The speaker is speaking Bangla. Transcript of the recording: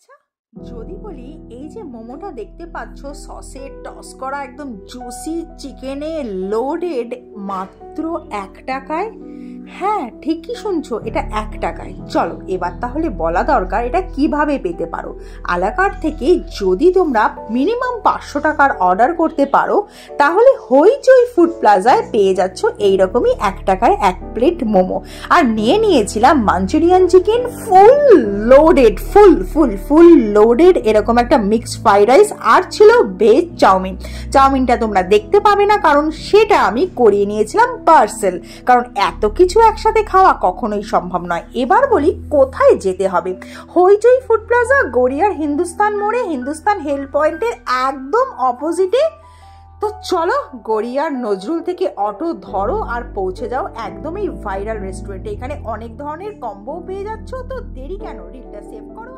আচ্ছা যদি বলি এই যে মোমোটা দেখতে পাচ্ছ সসে টস করা একদম জুসি চিকেনে লোডেড মাত্র 1 টাকায়। হ্যাঁ ঠিকই শুনছো, এটা 1 টাকায়। চলো এবার তাহলে বলা দরকার এটা কিভাবে পেতে পারো। আলাকার্ট থেকে যদি তোমরা মিনিমাম 500 টাকার অর্ডার করতে পারো তাহলে হইচই ফুড প্লাজায় পেয়ে যাচ্ছ এইরকমই 1 টাকায় 1 প্লেট মোমো। আর নিয়েছিলাম Manchurian chicken full loaded, full loaded এরকম একটা মিক্সড ফ্রাইড রাইস, আর ছিল ভেজ চাউমিন। চাউমিনটা তোমরা দেখতে পাবে না কারণ সেটা আমি করিয়ে নিয়েছিলাম পার্সেল, কারণ এত কিছু একসাথে খাওয়া কখনোই সম্ভব নয়। এবার বলি কোথায় যেতে হবে। হইচই ফুড প্লাজা গড়িয়ার হিন্দুস্তান মোড়ে, হিন্দুস্তান হেলথ পয়েন্টের একদম অপোজিটে। তো চলো গড়িয়ার নজরুল থেকে অটো ধরো আর পৌঁছে যাও একদম এই ভাইরাল রেস্টুরেন্টে। এখানে অনেক ধরনের কম্বো পেয়ে যাচ্ছ, তো দেরি কেন, রিলটা সেভ করো।